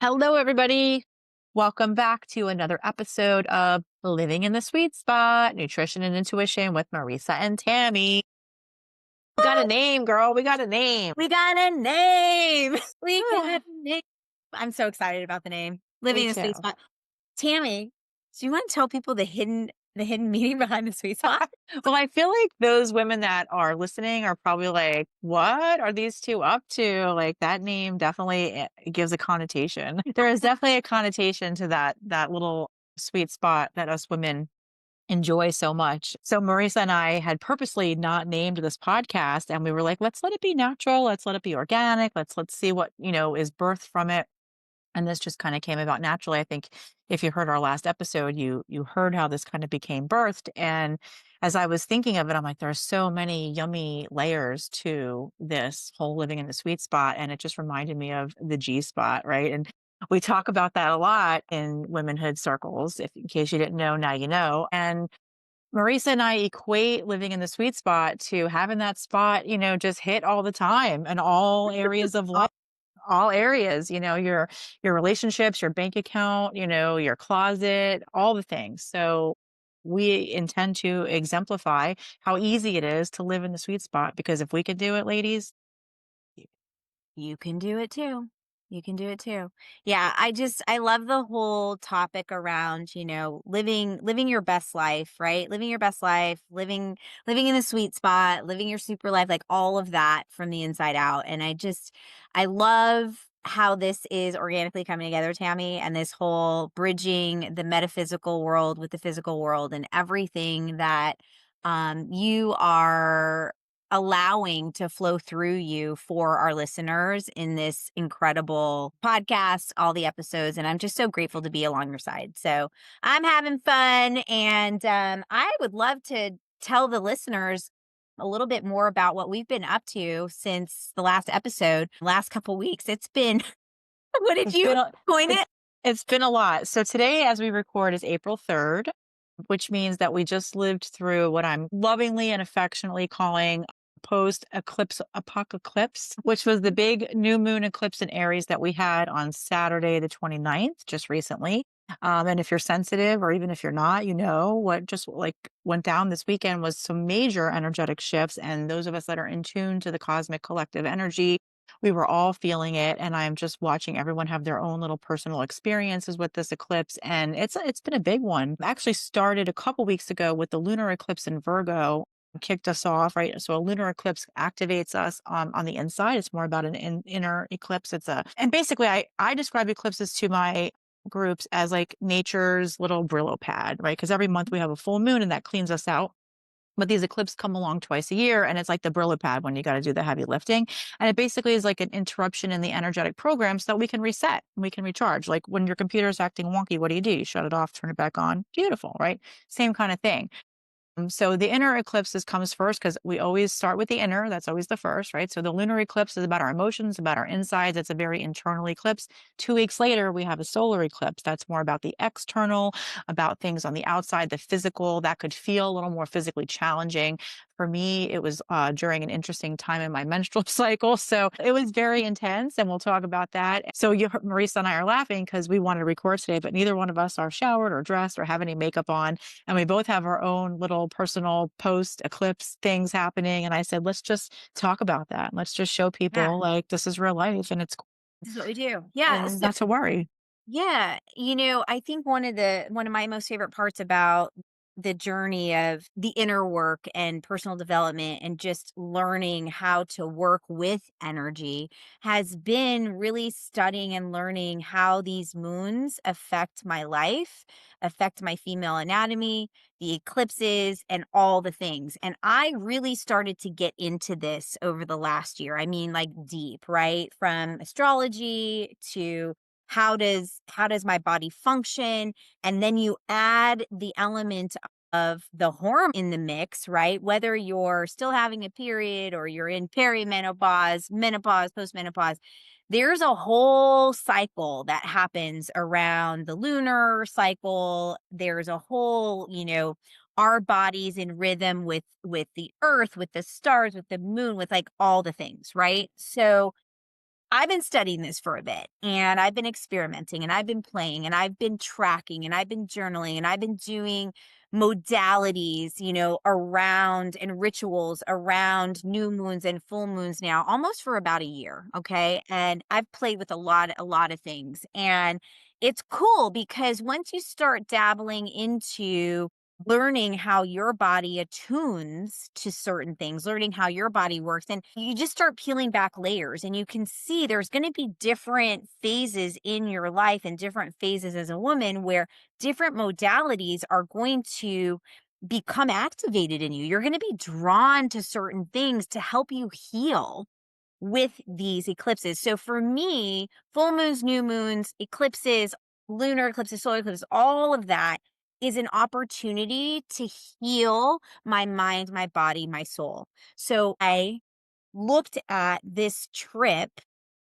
Hello, everybody. Welcome back to another episode of Living in the Sweet Spot, Nutrition and Intuition with Marissa and Tammy. We got a name, girl. We got a name. We got a name. We got a name. I'm so excited about the name. Me Living the too. sweet spot. Tammy, do you want to tell people the hidden meaning behind the sweet spot? Well, I feel like those women that are listening are probably like, what are these two up to? Like that name definitely gives a connotation. There is definitely a connotation to that little sweet spot that us women enjoy so much. So Marisa and I had purposely not named this podcast, and we were like, let's let it be natural, let's let it be organic, let's see what, is birthed from it. And this just kind of came about naturally. I think if you heard our last episode, you heard how this kind of became birthed. And as I was thinking of it, I'm like, there are so many yummy layers to this whole living in the sweet spot. And it just reminded me of the G spot, right? And we talk about that a lot in womenhood circles. If in case you didn't know, now you know. And Marisa and I equate living in the sweet spot to having that spot, just hit all the time in all areas of life, all areas, your relationships, your bank account, your closet, all the things. So we intend to exemplify how easy it is to live in the sweet spot because if we could do it, ladies, You can do it too. You can do it too. Yeah, I love the whole topic around, living your best life, right? Living your best life, living in the sweet spot, living your super life, like all of that from the inside out. And I love how this is organically coming together, Tammy, and this whole bridging the metaphysical world with the physical world and everything that you are allowing to flow through you for our listeners in this incredible podcast, all the episodes. And I'm just so grateful to be along your side. So I'm having fun. And I would love to tell the listeners a little bit more about what we've been up to since the last episode, last couple weeks. It's been, what did it's you been a, coin it's it? it's been a lot. So today, as we record, is April 3rd, which means that we just lived through what I'm lovingly and affectionately calling post eclipse apocalypse, which was the big new moon eclipse in Aries that we had on Saturday, the 29th, just recently. And if you're sensitive, or even if you're not, what just like went down this weekend was some major energetic shifts. And those of us that are in tune to the cosmic collective energy, we were all feeling it. And I'm just watching everyone have their own little personal experiences with this eclipse. And it's been a big one. Actually started a couple weeks ago with the lunar eclipse in Virgo, kicked us off, right? So a lunar eclipse activates us on the inside. It's more about an inner eclipse. And basically I describe eclipses to my groups as like nature's little Brillo pad, right? Because every month we have a full moon and that cleans us out. But these eclipses come along twice a year, and it's like the Brillo pad when you got to do the heavy lifting. And it basically is like an interruption in the energetic program so that we can reset and we can recharge. Like when your computer is acting wonky, what do? You shut it off, turn it back on. Beautiful, right? Same kind of thing. So the inner eclipses comes first because we always start with the inner. That's always the first, right? So the lunar eclipse is about our emotions, about our insides. It's a very internal eclipse. 2 weeks later, we have a solar eclipse. That's more about the external, about things on the outside, the physical. That could feel a little more physically challenging. For me, it was during an interesting time in my menstrual cycle. So it was very intense, and we'll talk about that. So Marisa and I are laughing because we wanted to record today, but neither one of us are showered or dressed or have any makeup on. And we both have our own little personal post eclipse things happening. And I said, let's just talk about that. Let's just show Yeah, people like this is real life and it's this is what we do. Yeah. and not to worry. Yeah, I think one of my most favorite parts about the journey of the inner work and personal development and just learning how to work with energy has been really studying and learning how these moons affect my life, affect my female anatomy, the eclipses and all the things. And I really started to get into this over the last year. I mean like deep, right? From astrology to how does my body function, and then you add the element of the hormone in the mix, right? Whether you're still having a period or you're in perimenopause, menopause, postmenopause, there's a whole cycle that happens around the lunar cycle. There's a whole, our bodies in rhythm with the earth, with the stars, with the moon, with like all the things, right? So I've been studying this for a bit and I've been experimenting and I've been playing and I've been tracking and I've been journaling and I've been doing modalities, around and rituals around new moons and full moons now almost for about a year. Okay. And I've played with a lot of things. And it's cool because once you start dabbling into learning how your body attunes to certain things, learning how your body works. And you just start peeling back layers and you can see there's going to be different phases in your life and different phases as a woman where different modalities are going to become activated in you. You're going to be drawn to certain things to help you heal with these eclipses. So for me, full moons, new moons, eclipses, lunar eclipses, solar eclipses, all of that is an opportunity to heal my mind, my body, my soul. So I looked at this trip.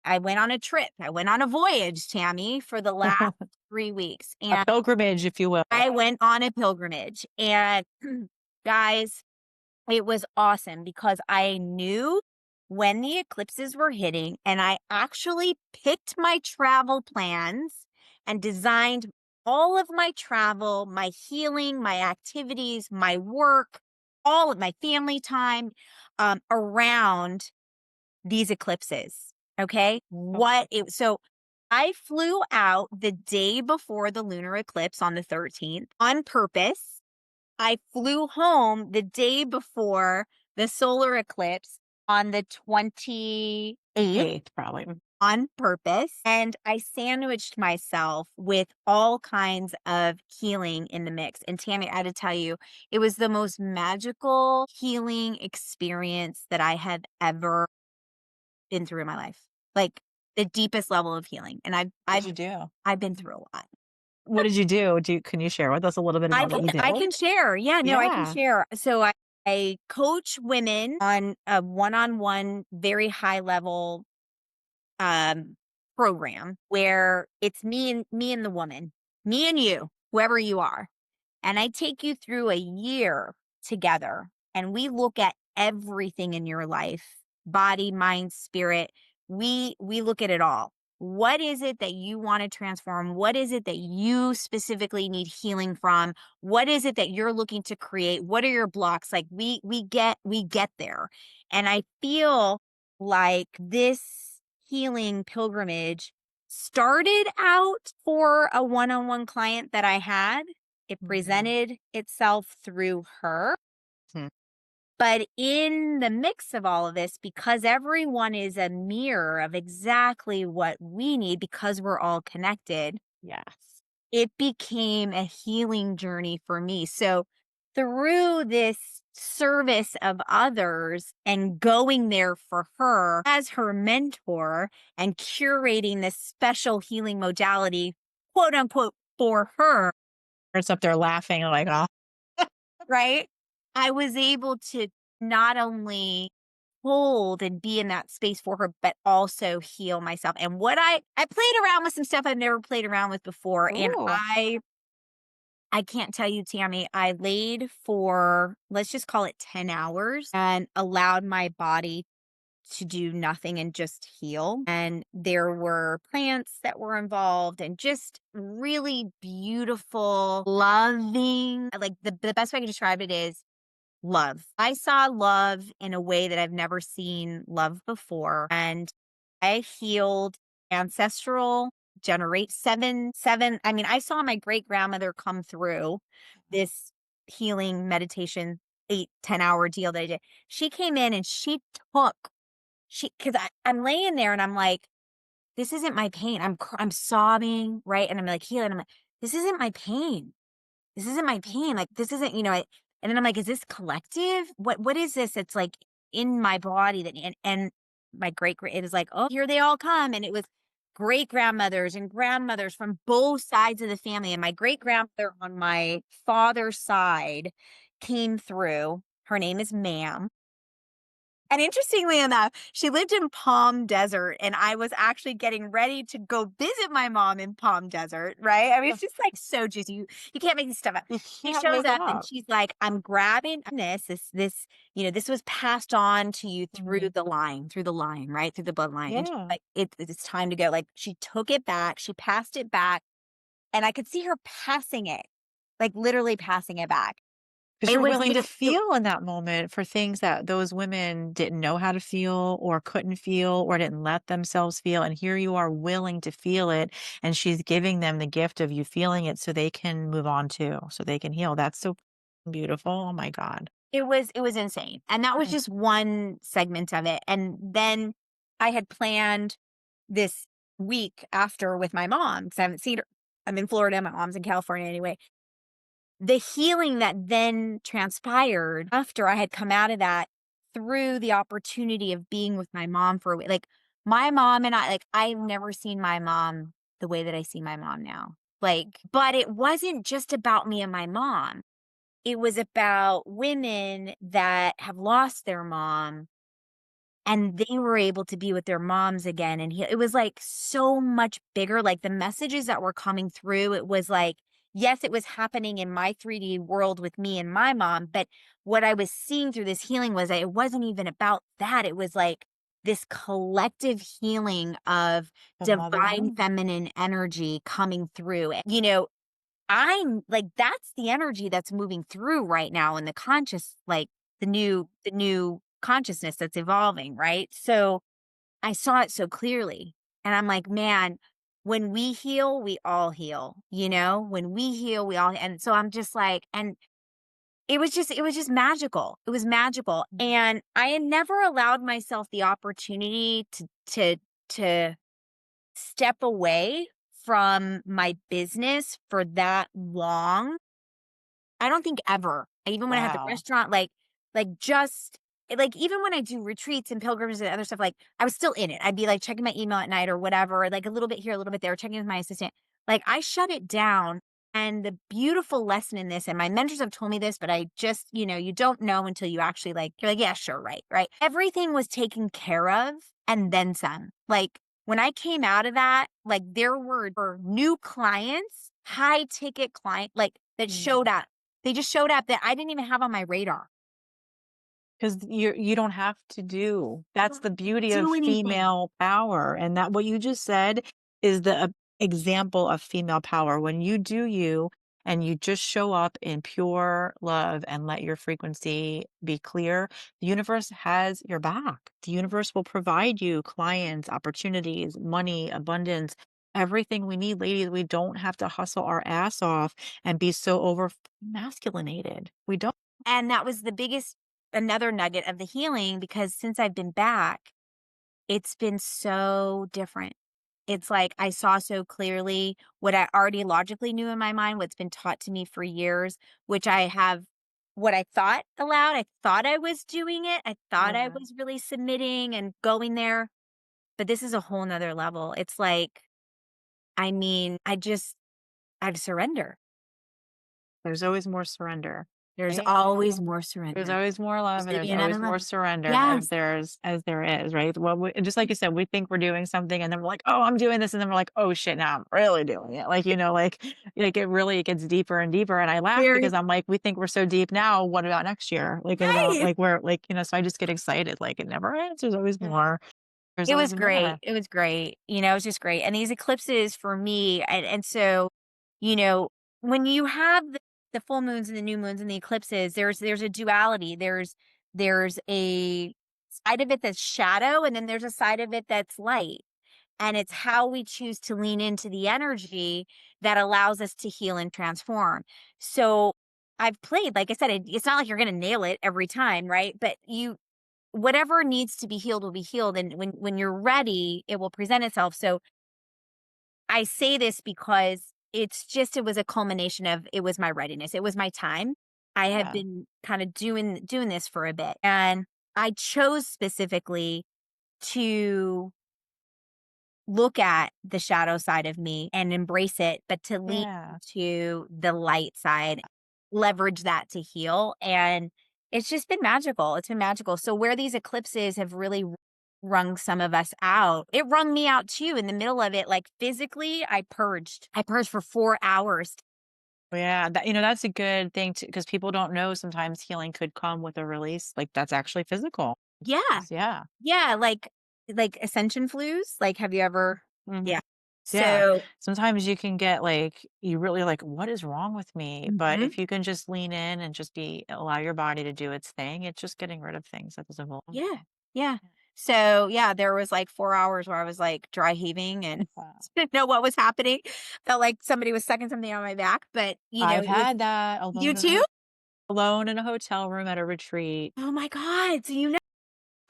I went on a trip. I went on a voyage, Tammy, for the last 3 weeks. A And pilgrimage, if you will. I went on a pilgrimage. And guys, it was awesome because I knew when the eclipses were hitting, and I actually picked my travel plans and designed all of my travel, my healing, my activities, my work, all of my family time around these eclipses. Okay. So I flew out the day before the lunar eclipse on the 13th on purpose. I flew home the day before the solar eclipse on the 28th Eighth, probably. on purpose. And I sandwiched myself with all kinds of healing in the mix. And Tammy, I had to tell you, it was the most magical healing experience that I have ever been through in my life. Like the deepest level of healing. And I've What did I've you do? I've been through a lot. What did you do? Can you share with us a little bit I about what can you did? I can share. Yeah, no, I can Yeah. share. So I coach women on a one-on-one, very high level um program where it's me and the woman, me and you, whoever you are. And I take you through a year together and we look at everything in your life, body, mind, spirit. We look at it all. What is it that you want to transform? What is it that you specifically need healing from? What is it that you're looking to create? What are your blocks? Like we get there. And I feel like this healing pilgrimage started out for a one-on-one client that I had. It Mhm. presented itself through her. Hmm. But in the mix of all of this, because everyone is a mirror of exactly what we need, because we're all connected, Yes. it became a healing journey for me. So through this service of others and going there for her as her mentor and curating this special healing modality, quote unquote, for her, It's up there laughing like, "Oh." right? I was able to not only hold and be in that space for her, but also heal myself. And what I played around with some stuff I've never played around with before. And Ooh. I can't tell you, Tammy, I laid for, let's just call it 10 hours and allowed my body to do nothing and just heal. And there were plants that were involved and just really beautiful, loving, like the best way I can describe it is love. I saw love in a way that I've never seen love before. And I healed ancestral generate seven. I mean, I saw my great grandmother come through this healing meditation 8-10 hour deal that I did. She came in and took because I'm laying there and I'm like, this isn't my pain. I'm sobbing, right? And I'm like healing. I'm like, this isn't my pain. This isn't my pain. Like this isn't, and then I'm like, is this collective? What is this? It's like in my body that and my it was like, oh, here they all come. And it was great grandmothers and grandmothers from both sides of the family. And my great grandmother on my father's side came through. Her name is Ma'am. And interestingly enough, she lived in Palm Desert, and I was actually getting ready to go visit my mom in Palm Desert, right? I mean, it's just like so juicy. You can't make this stuff up. You She can't shows make it up and up. she's like, I'm grabbing this was passed on to you Mhm. through the line, right? Through the bloodline. And she's Yeah, like, it's time to go. Like she took it back, she passed it back, and I could see her passing it, like literally passing it back. 'cause It you're was willing to it, feel in that moment for things that those women didn't know how to feel or couldn't feel or didn't let themselves feel, and here you are willing to feel it, and she's giving them the gift of you feeling it so they can move on too, so they can heal. That's so beautiful. Oh my god. it was insane, and that was Right. just one segment of it, and then I had planned this week after with my mom because I haven't seen her. I'm in Florida, my mom's in California anyway. The healing that then transpired after I had come out of that through the opportunity of being with my mom for a week. Like, my mom and I, like, I've never seen my mom the way that I see my mom now. Like, but it wasn't just about me and my mom. It was about women that have lost their mom and they were able to be with their moms again, and it was, like, so much bigger, like, the messages that were coming through, it was like, yes, it was happening in my 3D world with me and my mom, but what I was seeing through this healing was that it wasn't even about that, it was, like, this collective healing of The divine motherhood? feminine energy coming through, you know, I'm like, that's the energy that's moving through right now in the conscious, like the new consciousness that's evolving, right? So I saw it so clearly. And I'm like, man, when we heal, we all heal, when we heal, we all, and so I'm just like, and it was just magical. It was magical. And I had never allowed myself the opportunity to step away from my business for that long. I don't think ever. Even when I had the Wow. restaurant, just like, even when I do retreats and pilgrims and other stuff, like, I was still in it. I'd be, like, checking my email at night or whatever, like, a little bit here, a little bit there, checking with my assistant. Like, I shut it down, and the beautiful lesson in this, and my mentors have told me this, but I just, you don't know until you actually, like, you're like, "Yeah, sure, right, right." Everything was taken care of and then some. Like, when I came out of that, like, there were new clients, high ticket client, like, that Mm. showed up. They just showed up that I didn't even have on my radar. 'Cause you don't have to do. I That's don't the have to beauty of do anything. female power, and that what you just said is the example of female power. When you do you, and you just show up in pure love and let your frequency be clear, the universe has your back. The universe will provide you clients, opportunities, money, abundance, everything we need, ladies. We don't have to hustle our ass off and be so over masculinated. We don't. And that was the biggest another nugget of the healing because since I've been back, it's been so different. It's like I saw so clearly what I already logically knew in my mind, what's been taught to me for years, which I have what I thought aloud. I thought I was doing it. I thought I Yeah. was really submitting and going there. But this is a whole nother level. It's like, I mean, I've surrendered. There's always more surrender, There's right? always more There's surrender. always more There's love and gonna there's be another always more level. surrender Yes. as there is, right? Well, just like you said, we think we're doing something and then we're like, "Oh, I'm doing this," and then we're like, "Oh shit, now I'm really doing it." Like, it gets deeper and deeper, and I laugh Very because I'm like, "We think we're so deep now, what about next year?" Like, what about right. like, we're like, so I just get excited, like, it never ends, there's always more. There's It was always great. more. It was great. It was just great. And these eclipses for me, and so, you know, when you have the full moons and the new moons and the eclipses, there's a duality. There's a side of it that's shadow, and then there's a side of it that's light. And it's how we choose to lean into the energy that allows us to heal and transform. So I've played, like I said, it's not like you're going to nail it every time, right? But whatever needs to be healed will be healed, and when you're ready it will present itself. So I say this because it was a culmination of it was my readiness, it was my time. I have Yeah. been kind of doing this for a bit, and I chose specifically to look at the shadow side of me and embrace it, but to lean Yeah. to the light side, leverage that to heal. And It's just been magical. It's been magical. So where these eclipses have really wrung some of us out, it wrung me out too in the middle of it. Like physically, I purged. I purged for 4 hours. Yeah, that that's a good thing to because people don't know sometimes healing could come with a release, like, that's actually physical. Yeah. Yeah. Yeah. Like ascension flus. Like, have you ever? Mhm. Yeah. Yeah. So, Sometimes you can get, like you really like, "What is wrong with me?" But mhm. if you can just lean in and just be allow your body to do its thing, it's just getting rid of things that doesn't belong. Yeah. Yeah. So, yeah, there was like 4 hours where I was like dry heaving and Wow. didn't know what was happening. Felt like somebody was sucking something on my back, but I've it was, had that you too? alone in a hotel room at a retreat. Oh my God. So, you know,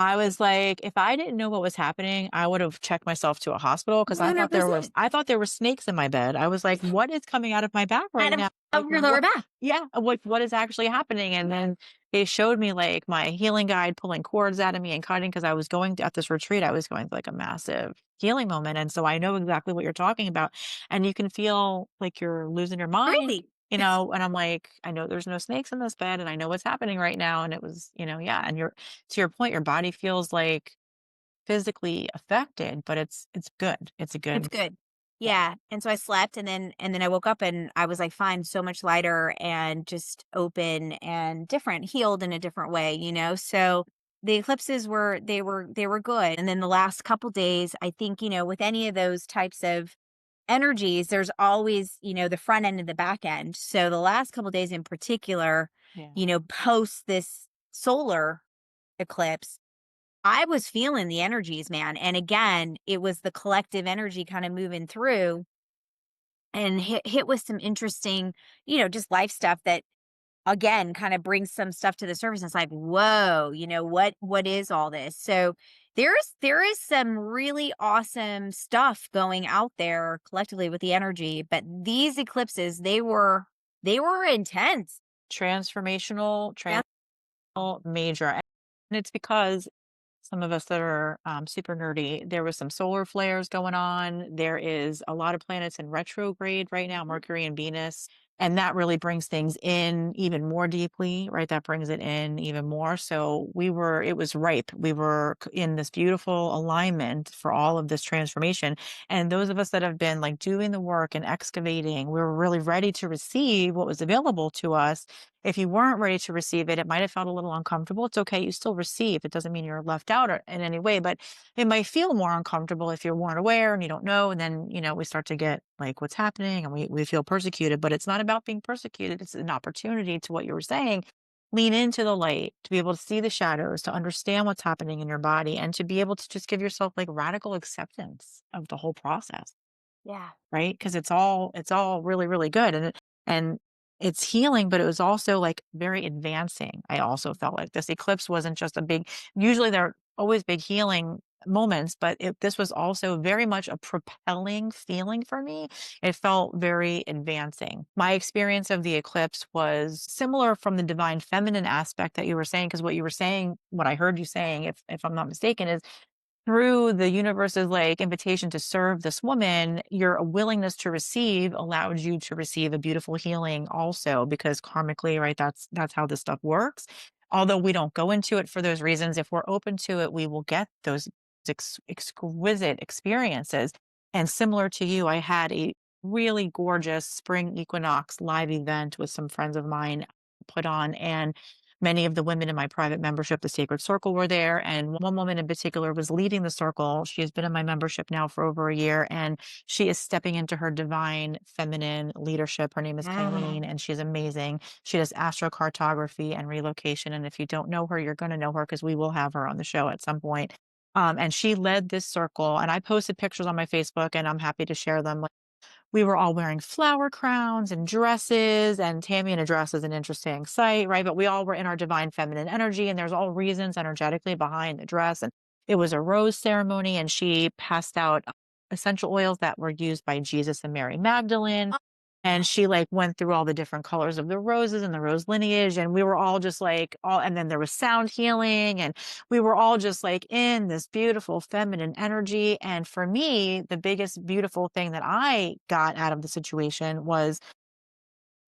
I was like, if I didn't know what was happening, I would have checked myself to a hospital because 100% I thought there were snakes in my bed. I was like, "What is coming out of my back right out now? Like, of your lower what?" back. Yeah, what is actually happening? And then they showed me, like, my healing guide pulling cords out of me and cutting because I was going at this retreat, I was going through, like, a massive healing moment, and so I know exactly what you're talking about, and you can feel like you're losing your mind, Really? and I'm like, "I know there's no snakes in this bed, and I know what's happening right now," and it was, yeah, and you're to your point, your body feels, like, physically affected, but it's good. It's a It's good good. yeah. Yeah, and so I slept, and then I woke up and I was, like, fine, so much lighter and just open and different, healed in a different way, you know? So, the eclipses were good, and then the last couple days, I think, with any of those types of energies, there's always, the front end and the back end. So, the last couple days in particular, Yeah. post this solar eclipse, I was feeling the energies, man, and again, it was the collective energy kinda moving through and hit with some interesting, just life stuff that, again, kinda brings some stuff to the surface. It's like, "Whoa," what is all this? So, there is some really awesome stuff going out there collectively with the energy, but these eclipses, they were intense. Transformational, Yeah. major, and it's because some of us that are, super nerdy, there was some solar flares going on. There is a lot of planets in retrograde right now, Mhm. Mercury and Venus, and that really brings things in even more deeply, right? That brings it in even more. So it was ripe. We were in this beautiful alignment for all of this transformation. And those of us that have been like doing the work and excavating, we were really ready to receive what was available to us. If you weren't ready to receive it, it might have felt a little uncomfortable. It's okay. You still receive. It doesn't mean you're left out or in any way, but it might feel more uncomfortable if you weren't aware and you don't know. And then, we start to get like what's happening and we feel persecuted, but it's not about being persecuted. It's an opportunity to what you were saying. Lean into the light to be able to see the shadows, to understand what's happening in your body, and to be able to just give yourself like radical acceptance of the whole process. Yeah. Right? Because it's all really, really good, and it's healing, but it was also, like, very advancing. I also felt like this eclipse wasn't just a big usually there are always big healing moments, but this was also very much a propelling feeling for me. It felt very advancing. My experience of the eclipse was similar from the divine feminine aspect that you were saying, because what you were saying what I heard you saying, if I'm not mistaken, is through the universe's like invitation to serve this woman, your willingness to receive allowed you to receive a beautiful healing also because karmically, right? That's how this stuff works. Although we don't go into it for those reasons, if we're open to it, we will get those exquisite experiences. And similar to you, I had a really gorgeous spring equinox live event with some friends of mine put on, and many of the women in my private membership, the Sacred Circle, were there. And one woman in particular was leading the circle. She has been in my membership now for over a year, and she is stepping into her divine feminine leadership. Her name is Ah. Kylene, and she's amazing. She does astrocartography and relocation. And if you don't know her, you're going to know her because we will have her on the show at some point. And she led this circle, and I posted pictures on my Facebook, and I'm happy to share them. We were all wearing flower crowns and dresses, and Tammy in a dress is an interesting sight, right? But we all were in our divine feminine energy, and there's all reasons energetically behind the dress. And it was a rose ceremony, and she passed out essential oils that were used by Jesus and Mary Magdalene. And she like went through all the different colors of the roses and the rose lineage. And we were all just like all, and then there was sound healing, and we were all just like in this beautiful feminine energy. And for me, the biggest beautiful thing that I got out of the situation was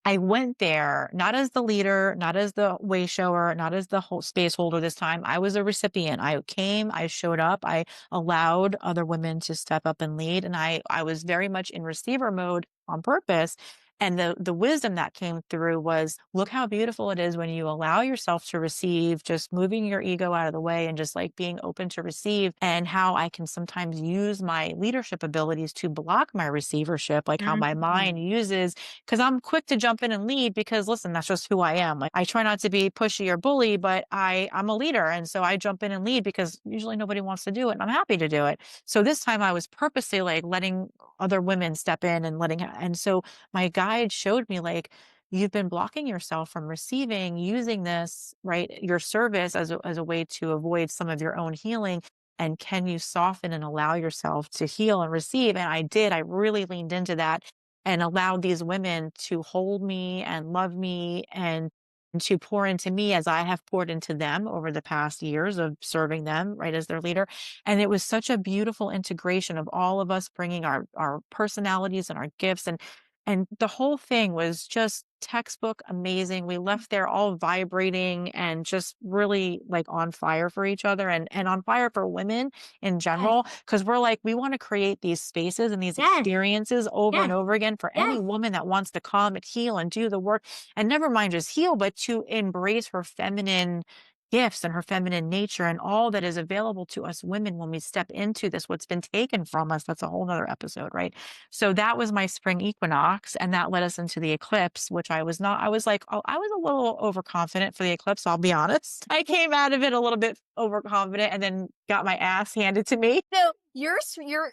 I went there not as the leader, not as the way shower, not as the whole space holder this time. I was a recipient. I came, I showed up, I allowed other women to step up and lead, and I was very much in receiver mode on purpose. And the wisdom that came through was, look how beautiful it is when you allow yourself to receive, just moving your ego out of the way and just like being open to receive, and how I can sometimes use my leadership abilities to block my receivership, like how my Mhm. mind uses, because I'm quick to jump in and lead because listen, that's just who I am. Like I try not to be pushy or bully, but I'm a leader. And so I jump in and lead because usually nobody wants to do it and I'm happy to do it. So this time I was purposely like letting other women step in and and so my guide showed me like, you've been blocking yourself from receiving, using this, right? Your service as a way to avoid some of your own healing. And can you soften and allow yourself to heal and receive? And I did. I really leaned into that and allowed these women to hold me and love me and to pour into me as I have poured into them over the past years of serving them, right, as their leader. And it was such a beautiful integration of all of us bringing our personalities and our gifts, and the whole thing was just textbook amazing. We left there all vibrating and just really like on fire for each other, and on fire for women in Yes, general, because we're like, we want to create these spaces and these yes, experiences over and yes, over again for any yes. woman that wants to come and heal and do the work, and never mind just heal, but to embrace her feminine gifts and her feminine nature and all that is available to us women when we step into this, what's been taken from us. That's a whole nother episode, right? So that was my spring equinox, and that led us into the eclipse, which I was not, I was like, oh, I was a little overconfident for the eclipse, I'll be honest. I came out of it a little bit overconfident and then got my ass handed to me So your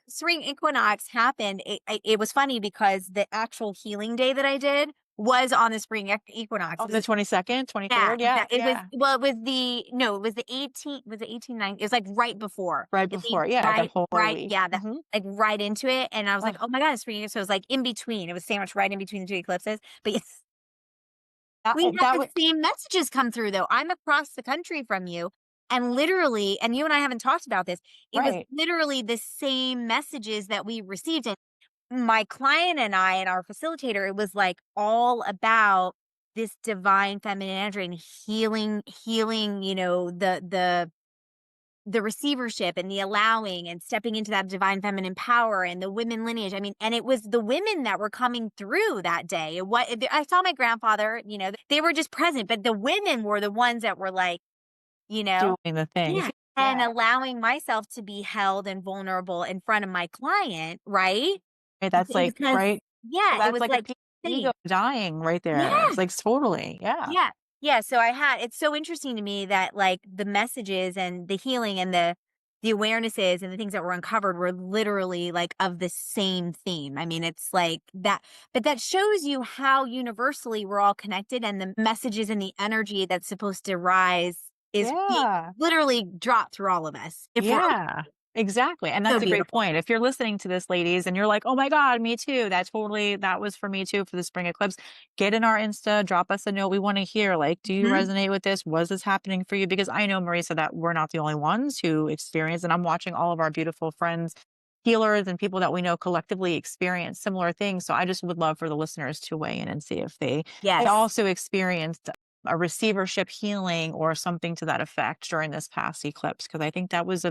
spring equinox happened. It was funny because the actual healing day that I did was on the spring equinox. It on was the 22nd, yeah, 23rd. Yeah, exactly. It was yeah. well, it was the no, it was the 18th. Was it 18 9? It was like right before. Right It before. Yeah, that whole right, week. yeah, that like right into it, and I was like, Oh, oh my god, it's spring. So it was like in between. It was sandwiched right in between the two eclipses. But yes, we had that the was same messages come through though. I'm across the country from you. And literally, and you and I haven't talked about this, it was right. literally the same messages that we received. And my client and I and our facilitator, it was like all about this divine feminine energy and healing, the receivership and the allowing and stepping into that divine feminine power and the women lineage. I mean, and it was the women that were coming through that day. What I saw my grandfather, they were just present, but the women were the ones that were like, you know, Doing the things. yeah. And Yeah. allowing myself to be held and vulnerable in front of my client, right? Right, that's like, Because right. yeah, it That's was like a like piece of ego safe. dying right there. Yeah. It's like totally. Yeah. Yeah. Yeah, so I had it's so interesting to me that, like, the messages and the healing and the awarenesses and the things that were uncovered were literally, like, of the same theme. I mean, it's like that but that shows you how universally we're all connected and the messages and the energy that's supposed to rise is being Yeah. literally dropped through all of us if we're Yeah, exactly, and so that's a great beautiful. point. If you're listening to this, ladies, and you're like, "Oh my god, me too." That was for me too for the spring eclipse. Get in our Insta, drop us a note. We wanna hear, like, do you Mhm. resonate with this? Was this happening for you? Because I know, Marisa, that we're not the only ones who experience, and I'm watching all of our beautiful friends, healers, and people that we know collectively experience similar things. So I just would love for the listeners to weigh in and see if they Yes. also experienced a receivership healing or something to that effect during this past eclipse, because I think that was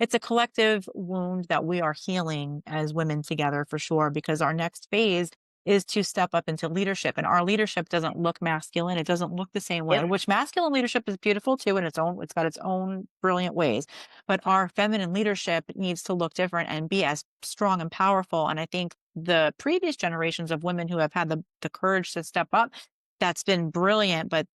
it's a collective wound that we are healing as women together for sure, because our next phase is to step up into leadership, and our leadership doesn't look masculine, it doesn't look the same way, Yep. which masculine leadership is beautiful too in its own, it's got its own brilliant ways, but our feminine leadership needs to look different and be as strong and powerful. And I think the previous generations of women who have had the courage to step up, that's been brilliant, but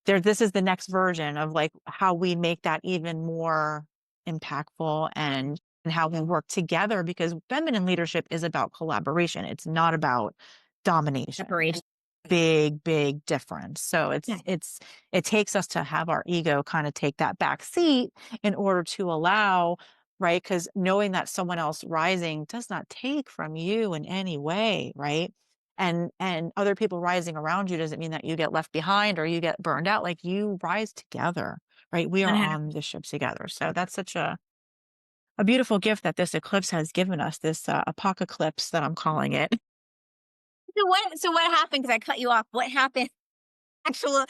this is the next version of, like, how we make that even more impactful, and how we work together, because feminine leadership is about collaboration, it's not about domination. There's Separation. big, big difference. So Yeah. it takes us to have our ego kind of take that back seat in order to allow, right? Because knowing that someone else rising does not take from you in any way, right? And other people rising around you doesn't mean that you get left behind or you get burned out. Like, you rise together, right? We are on this ship together. So that's such a beautiful gift that this eclipse has given us, this apocalypse that I'm calling it. So what happened? Because I cut you off. What happened actual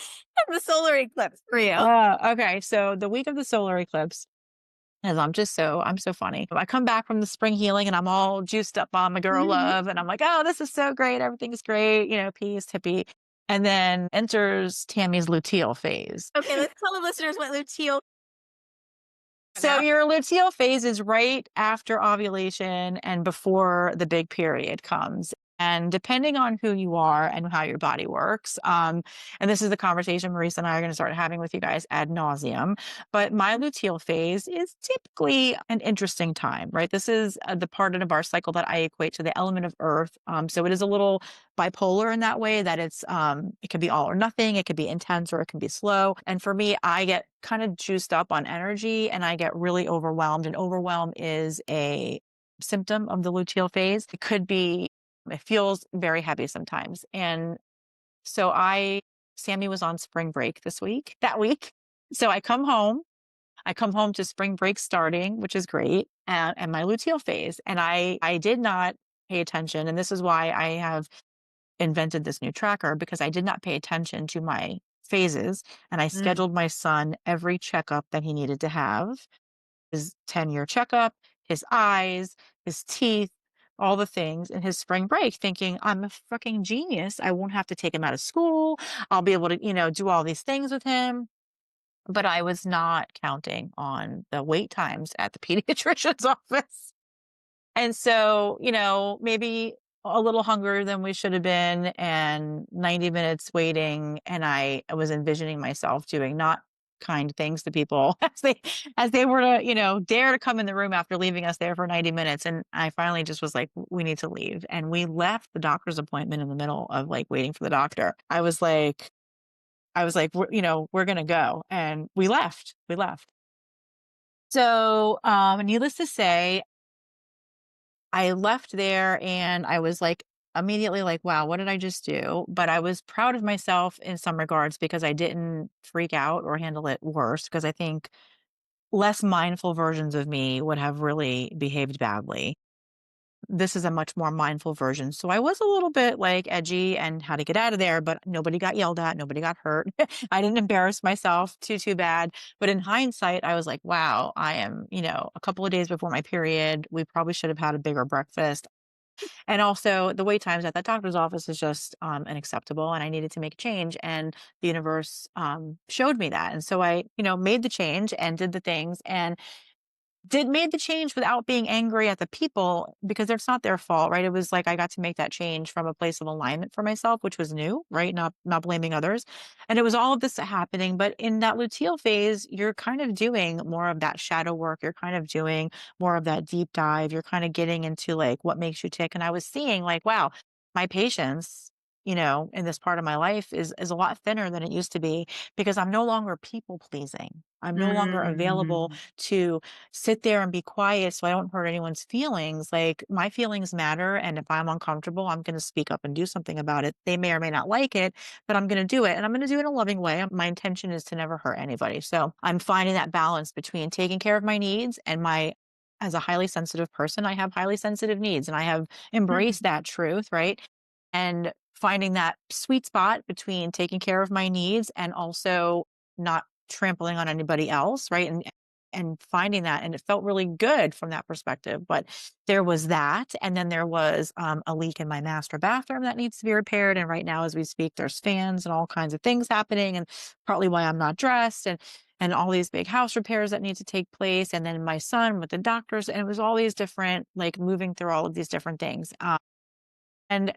the solar eclipse for you? Okay. So the week of the solar eclipse, as I'm so funny. I come back from the spring healing and I'm all juiced up on my girl Mhm. love. And I'm like, oh, this is so great. Everything's great. Peace, hippie. And then enters Tammy's luteal phase. Okay, let's tell the listeners what luteal So now. your luteal phase is right after ovulation and before the big period comes. And depending on who you are and how your body works, and this is the conversation Marisa and I are going to start having with you guys ad nauseum. But my luteal phase is typically an interesting time, right? This is the part of our cycle that I equate to the element of Earth. So it is a little bipolar in that way that it could be all or nothing, it could be intense or it can be slow. And for me, I get kind of juiced up on energy and I get really overwhelmed. And overwhelm is a symptom of the luteal phase. It feels very heavy sometimes. And so Sammy was on spring break that week. So I come home to spring break starting, which is great, and my luteal phase. And I did not pay attention. And this is why I have invented this new tracker because I did not pay attention to my phases and I Mm. scheduled my son every checkup that he needed to have, his 10-year checkup, his eyes, his teeth, all the things in his spring break, thinking I'm a fucking genius. I won't have to take him out of school. I'll be able to, do all these things with him. But I was not counting on the wait times at the pediatrician's office. And so, maybe a little hungrier than we should have been and 90 minutes waiting. And I was envisioning myself doing not kind things to people as they were to, dare to come in the room after leaving us there for 90 minutes. And I finally just was like, we need to leave. And we left the doctor's appointment in the middle of like waiting for the doctor. We're gonna go. And we left. We left. So needless to say, I left there and I was like immediately like, wow, what did I just do? But I was proud of myself in some regards because I didn't freak out or handle it worse because I think less mindful versions of me would have really behaved badly. This is a much more mindful version. So I was a little bit like edgy and how to get out of there, but nobody got yelled at, nobody got hurt. I didn't embarrass myself too bad. But in hindsight, I was like, wow, I am, a couple of days before my period. We probably should have had a bigger breakfast. And also the wait times at that doctor's office is just unacceptable and I needed to make a change and the universe showed me that. And so I, made the change and did the things and did made the change without being angry at the people because it's not their fault, right? It was like I got to make that change from a place of alignment for myself, which was new, right? Not blaming others. And it was all of this happening. But in that luteal phase, you're kind of doing more of that shadow work. You're kind of doing more of that deep dive. You're kind of getting into like what makes you tick. And I was seeing like, wow, my patience, in this part of my life is a lot thinner than it used to be because I'm no longer people pleasing. I'm no longer available Mm. to sit there and be quiet so I don't hurt anyone's feelings. Like my feelings matter. And if I'm uncomfortable, I'm going to speak up and do something about it. They may or may not like it, but I'm going to do it. And I'm going to do it in a loving way. My intention is to never hurt anybody. So I'm finding that balance between taking care of my needs and as a highly sensitive person, I have highly sensitive needs and I have embraced that truth, right? And finding that sweet spot between taking care of my needs and also not trampling on anybody else, right? And finding that and it felt really good from that perspective. But there was that and then there was a leak in my master bathroom that needs to be repaired and right now as we speak there's fans and all kinds of things happening and partly why I'm not dressed and all these big house repairs that need to take place and then my son with the doctors and it was all these different like moving through all of these different things and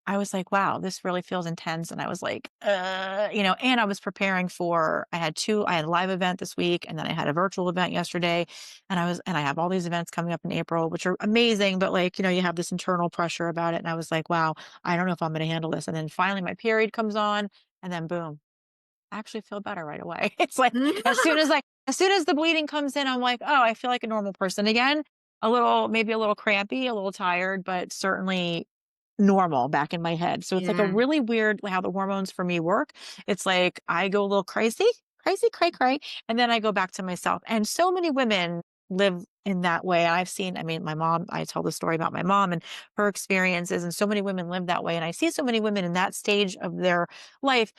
I was like, wow, this really feels intense. And I was like, and I was preparing I had a live event this week and then I had a virtual event yesterday. And I have all these events coming up in April, which are amazing. But like, you have this internal pressure about it. And I was like, wow, I don't know if I'm going to handle this. And then finally my period comes on and then boom, I actually feel better right away. It's like, as soon as the bleeding comes in, I'm like, oh, I feel like a normal person again. Maybe a little crampy, a little tired, but certainly normal back in my head. So it's like a Yeah. really weird how the hormones for me work. It's like I go a little crazy, cray, cray, and then I go back to myself. And so many women live in that way. I've seen, I mean, my mom, I tell the story about my mom and her experiences, and so many women live that way. And I see so many women in that stage of their life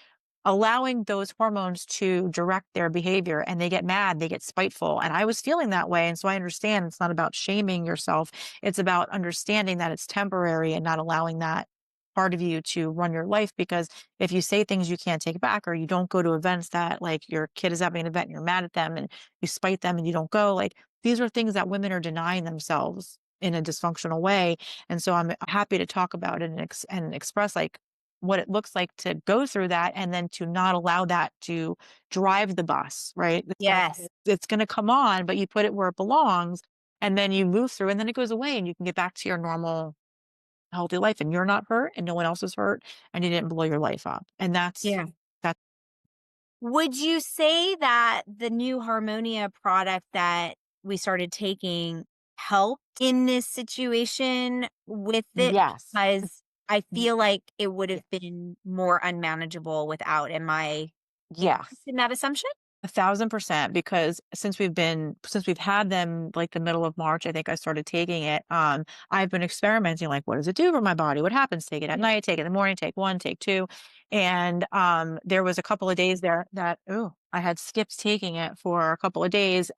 allowing those hormones to direct their behavior, and they get mad, they get spiteful. And I was feeling that way. And so I understand it's not about shaming yourself, it's about understanding that it's temporary and not allowing that part of you to run your life. Because if you say things you can't take back, or you don't go to events that, like, your kid is having an event and you're mad at them and you spite them and you don't go, like, these are things that women are denying themselves in a dysfunctional way. And so I'm happy to talk about it and, and express, like, what it looks like to go through that, and then to not allow that to drive the bus, right? Yes. It's gonna come on, but you put it where it belongs, and then you move through, and then it goes away, and you can get back to your normal healthy life, and you're not hurt, and no one else is hurt, and you didn't blow your life up. And Yeah. that's Would you say that the new Harmonia product that we started taking helped in this situation with it? yes. Because I Y feel like it would yeah. have been more unmanageable without. Am I Yeah. incorrect in that assumption? 1,000%, because since we've had them, like, the middle of March, I think I started taking it. I've been experimenting, like, what does it do for my body? What happens? Take it at night, take it in the morning, take 1, take 2. And, there was a couple of days there that, ooh, I had skipped taking it for a couple of days,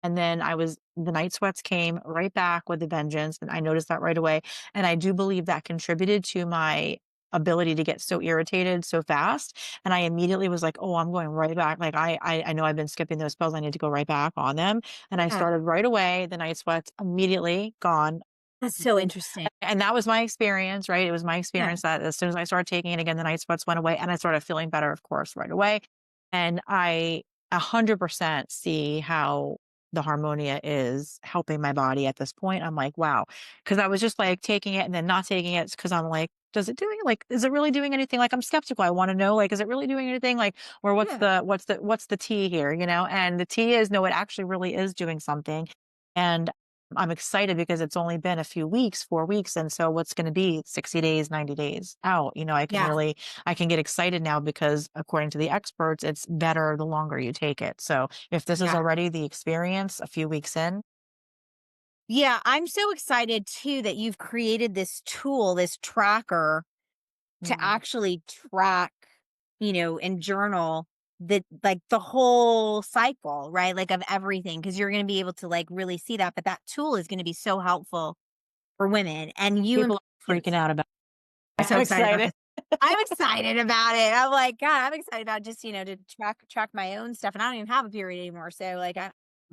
and then the night sweats came right back with a vengeance, and I noticed that right away. And I do believe that contributed to my ability to get so irritated so fast. And I immediately was like, "Oh, I'm going right back." Like, I know I've been skipping those pills, I need to go right back on them. And I Yeah. started right away, the night sweats immediately gone. That's so And interesting. that was my experience, right? It was my Yeah. experience that as soon as I started taking it again, the night sweats went away, and I started feeling better, of course, right away. And I 100% see how the Harmonia is helping my body at this point. I'm like, wow. Because I was just, like, taking it and then not taking it, because I'm like, does it doing, like, is it really doing anything? Like, I'm skeptical. I want to know, like, is it really doing anything? Like, or Yeah. what's the tea here, you know? And the tea is, no, it actually really is doing something. And I'm excited because it's only been a few weeks, 4 weeks, and so what's gonna be 60 days, 90 days out, Yeah. I can get excited now, because according to the experts, it's better the longer you take it. So if this is Yeah. already the experience a few weeks in. Yeah. I'm so excited too that you've created this tool, this tracker to Mm. actually track, and journal the whole cycle, right? Like of everything, because you're going to be able to like really see that. But that tool is going to be so helpful for women and you People and are freaking out about I'm it. so I'm excited about excited. this. I'm excited about it. I'm like, God, I'm excited about just, to track my own stuff. And I don't even have a period anymore. So like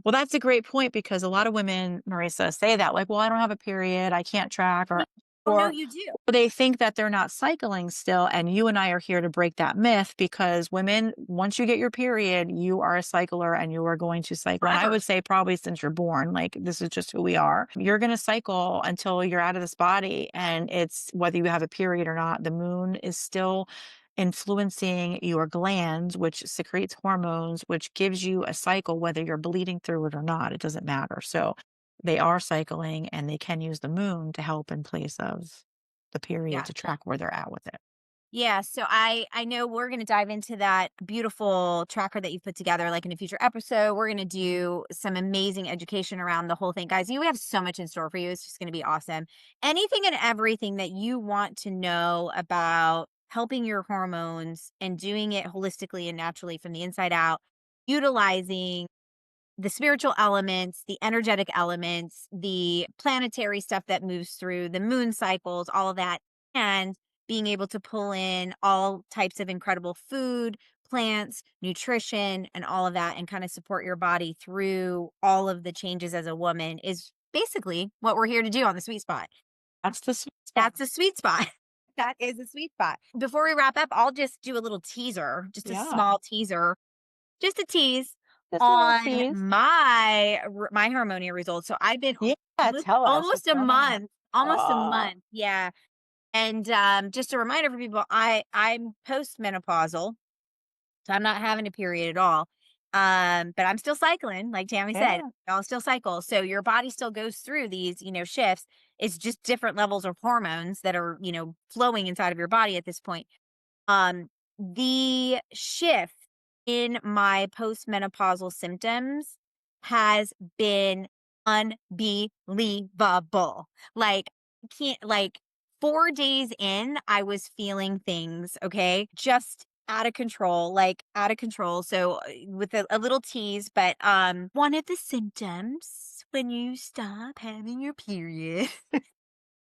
Well, that's a great point, because a lot of women, Marissa, say that, like, "Well, I don't have a period, I can't track," oh no, or you do. they think that they're not cycling still, and you and I are here to break that myth, because women, once you get your period, you are a cycler and you are going to cycle. And I Forever. would say probably since you're born, like, this is just who we are. You're gonna cycle until you're out of this body, and it's whether you have a period or not, the moon is still influencing your glands, which secretes hormones, which gives you a cycle, whether you're bleeding through it or not, it doesn't matter. So they are cycling, and they can use the moon to help in place of the period, Yeah. to track where they're at with it. Yeah, so I know we're going to dive into that beautiful tracker that you've put together like in a future episode. We're going to do some amazing education around the whole thing. Guys, we have so much in store for you. It's just going to be awesome. Anything and everything that you want to know about helping your hormones and doing it holistically and naturally from the inside out, utilizing the spiritual elements, the energetic elements, the planetary stuff that moves through the moon cycles, all of that, and being able to pull in all types of incredible food, plants, nutrition, and all of that, and kind of support your body through all of the changes as a woman is basically what we're here to do on the sweet spot. That's the sweet spot. That's a sweet spot. That is a sweet spot. Before we wrap up, I'll just do a little teaser, just a Yeah. small teaser, just a tease Just a little on tease. my Harmonia results. So I've been Yeah, tell us what's going on. almost a Oh, month, yeah. And just a reminder for people, I'm postmenopausal, so I'm not having a period at all. But I'm still cycling, like Tammy said, yeah. I'll still cycle. So your body still goes through these, shifts. It's just different levels of hormones that are, flowing inside of your body at this point. Um, the shift in my postmenopausal symptoms has been unbelievable. Like, can't like 4 days in, I was feeling things, okay, just out of control, like out of control. So, with a little tease, but one of the symptoms when you stop having your period.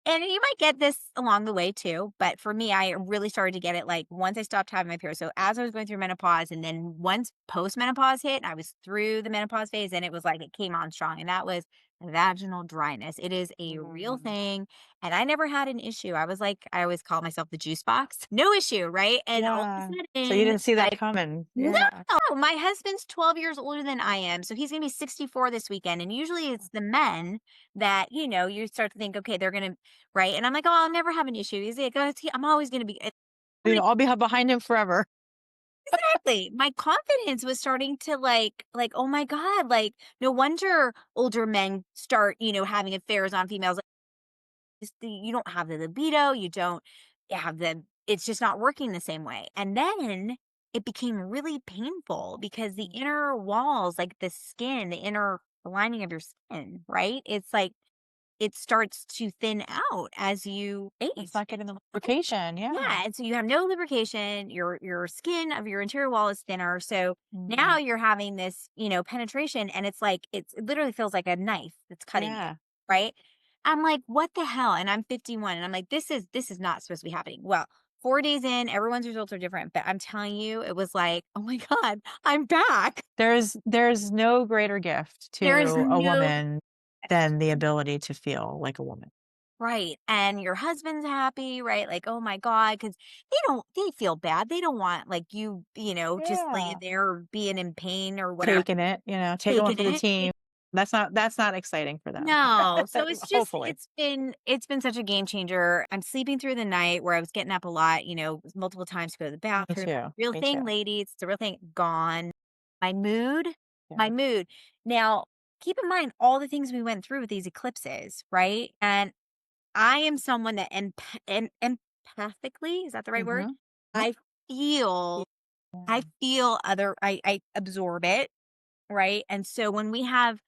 And you might get this along the way too, but for me, I really started to get it like once I stopped having my period. So as I was going through menopause, and then once postmenopause hit, I was through the menopause phase, and it was like it came on strong, and that was vaginal dryness. It is a real Mm. thing, and I never had an issue. I was like, I always call myself the juice box, no issue, right? And all of Yeah. a So you sudden, didn't see that like coming. no, Yeah. my husband's 12 years older than I am, so he's gonna be 64 this weekend, and usually it's the men that, you start to think, "Okay, they're gonna" right? And I'm like, "Oh, I'll never have an issue." He's like, "Oh, I'm always gonna be" I'm You know, like, I'll be behind him forever. "Exactly." My confidence was starting to "Oh my god, like, no wonder older men start, having affairs on females." Like, you don't have the libido, you don't have the it's just not working the same way. And then it became really painful because the inner walls, like the skin, the inner lining of your skin, right? It's like it starts to thin out as you It's age. not getting the lubrication. Yeah. Yeah, and so you have no lubrication, your skin of your interior wall is thinner. So now Mhm. you're having this, penetration, and it's like it literally feels like a knife that's cutting you, Yeah. right? I'm like, "What the hell?" And I'm 51, and I'm like, "This is not supposed to be happening." Well, 4 days in, everyone's results are different, but I'm telling you, it was like, "Oh my god, I'm back." There's no greater gift There is to a no woman than the ability to feel like a woman. right, and your husband's happy, right? Like, "Oh my god," because they feel bad. They don't want, like, just laying Yeah. there being in pain or whatever, Taking it, taking one taking for the it. team. That's not exciting for them. No, so Hopefully. it's been such a game changer. I'm sleeping through the night where I was getting up a lot, multiple times to go to the Me bathroom. too. Real Me thing, too. ladies, it's a real thing. Gone. My mood, my Yeah. mood. Now, keep in mind all the things we went through with these eclipses, right? And I am someone that empathically, is that the right word? Mhm. Yep. I feel I Yeah. feel other I absorb it, right? And so when we have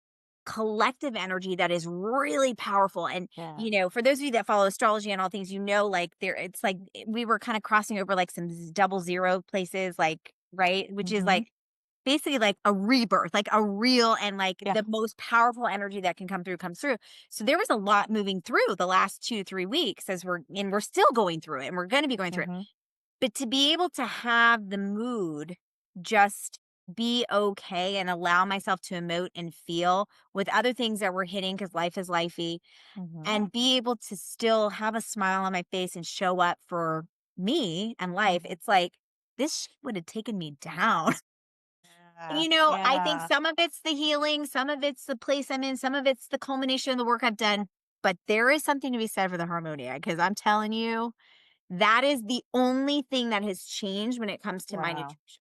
collective energy that is really powerful, and Yeah. for those of you that follow astrology and all things, like there it's like we were kind of crossing over like some double zero places, like, right, which is Mhm. like basically like a rebirth, like a real, and like Yeah. the most powerful energy that can come through comes through. So there was a lot moving through the last 2 3 weeks, we're still going through it, and we're going to be going through it. Mhm. But to be able to have the mood just be okay and allow myself to emote and feel with other things that were hitting, because life is lifey, Mhm. and be able to still have a smile on my face and show up for me and life. Mhm. It's like this shit would have taken me down. Yeah. I think Yeah. some of it's the healing, some of it's the place I'm in, some of it's the culmination of the work I've done. But there is something to be said for the Harmonia, because I'm telling you, that is the only thing that has changed when it comes to my Wow. nutrition.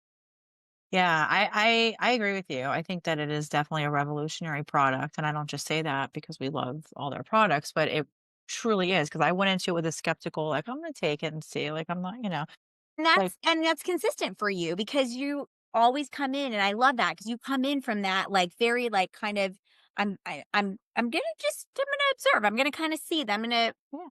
Yeah, I agree with you. I think that it is definitely a revolutionary product, and I don't just say that because we love all their products, but it truly is. Because I went into it with a skeptical, like, "I'm gonna take it and see," like, I'm not, And like that's consistent for you, because you always come in, and I love that because you come in from that, like, very, like, kind of, I'm gonna observe. I'm gonna kind of see them. I'm gonna yeah.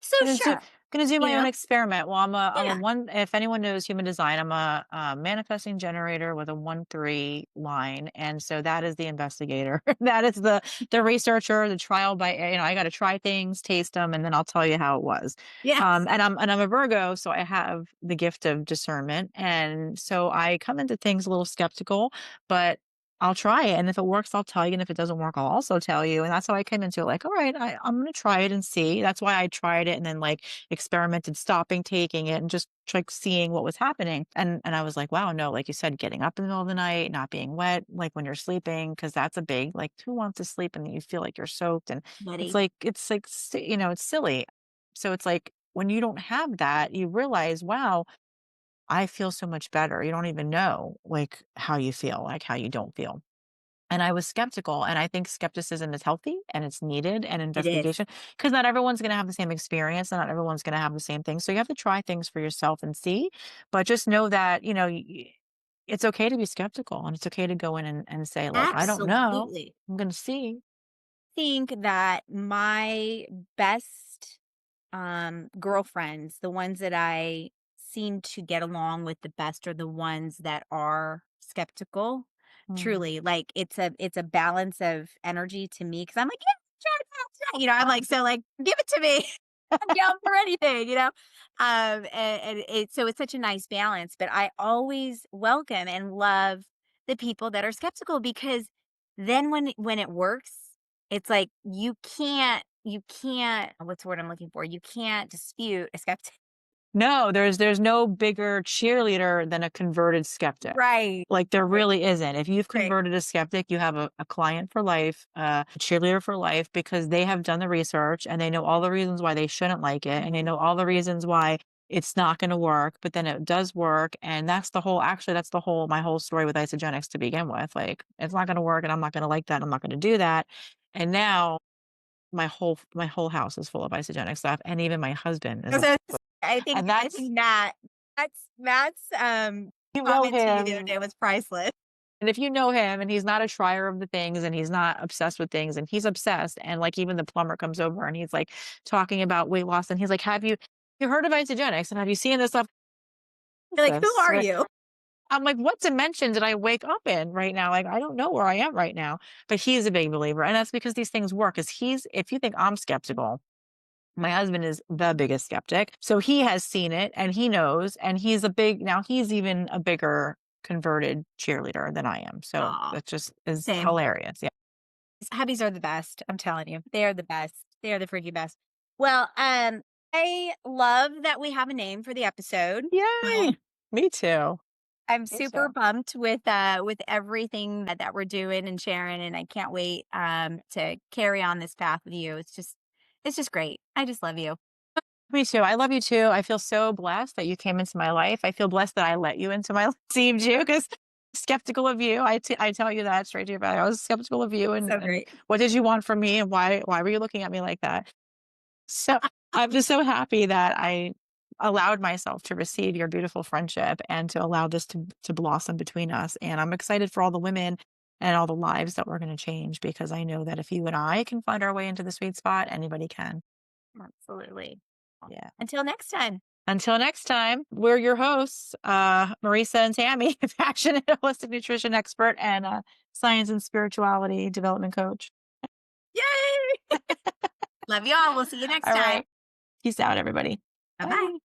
so Gonna do sure, gonna do you my own know? experiment. Well, I'm a Yeah. one if anyone knows human design, I'm a manifesting generator with a 1-3 line, and so that is the investigator. That is the researcher, the trial by I gotta try things, taste them, and then I'll tell you how it was. Yes. And I'm a Virgo, so I have the gift of discernment, and so I come into things a little skeptical, but I'll try it, and if it works, I'll tell you, and if it doesn't work, I'll also tell you, and that's how I came into it, like, "Alright, I'm gonna try it and see." That's why I tried it and then, like, experimented stopping taking it and just, like, seeing what was happening, and I was like, "Wow, no," like you said, getting up in the middle of the night, not being wet, like, when you're sleeping, because that's a big like, who wants to sleep and you feel like you're soaked, and Buddy. it's like, it's silly. So it's like, when you don't have that, you realize, "Wow, I feel so much better." You don't even know, like, how you feel, like, how you don't feel. And I was skeptical, and I think skepticism is healthy and it's needed and It is. investigation because not everyone's going to have the same experience and not everyone's going to have the same thing. So you have to try things for yourself and see, but just know that, it's okay to be skeptical and it's okay to go in and say, like, I don't know. Absolutely. I'm going to see. think that my best girlfriends, the ones that I seem to get along with the best are the ones that are skeptical. Mm. Truly, like it's a balance of energy to me because I'm like, yeah, try it out today. I'm like, so like, give it to me. I'm down for anything, and so it's such a nice balance. But I always welcome and love the people that are skeptical because then when it works, it's like you can't what's the word I'm looking for? You can't dispute a skeptic. No, there's no bigger cheerleader than a converted skeptic. Right. Like, there Right. really isn't. If you've Right. converted a skeptic, you have a client for life, a cheerleader for life, because they have done the research and they know all the reasons why they shouldn't like it, and they Mhm. know all the reasons why it's not gonna work, but then it does work, and that's the whole my whole story with Isogenics to begin with. Like, it's not gonna work, and I'm not gonna like that, I'm not gonna do that, and now my whole house is full of Isogenic stuff, and even my husband is So a I think and I think Matt's you know comment to you the other him. day was priceless. And if you know him and he's not a trier of the things and he's not obsessed with things and he's obsessed and like even the plumber comes over and he's like talking about weight loss and he's like, "Have you heard of Isogenics and have you seen this stuff?" You're like, "Who This, are right? you?" I'm like, "What dimension did I wake up in right now? Like, I don't know where I am right now." But he's a big believer. And that's because these things work. Because if you think I'm skeptical, my husband is the biggest skeptic. So he has seen it and he knows, and he's even a bigger converted cheerleader than I am. So Aw, that just is same. hilarious. Yeah. Hubbies are the best, I'm telling you. They are the best. They are the freaking best. Well, I love that we have a name for the episode. Yay. Me too. I'm Me too. super pumped with everything that we're doing and sharing, and I can't wait to carry on this path with you. It's just great. I just love you. Me too. I love you too. I feel so blessed that you came into my life. I feel blessed that I let you into my life. Seemed you because skeptical of you. I tell you that straight to your face. I was skeptical of you So and great. what did you want from me and why were you looking at me like that? So I'm just so happy that I allowed myself to receive your beautiful friendship and to allow this to blossom between us. And I'm excited for all the women and all the lives that we're going to change because I know that if you and I can find our way into the sweet spot, anybody can. Absolutely. Yeah. Until next time. Until next time, we're your hosts, Marissa and Tammy, passionate holistic nutrition expert and science and spirituality development coach. Yay! Love you all. We'll see you next All time. right. Peace out, everybody. Bye bye. Bye.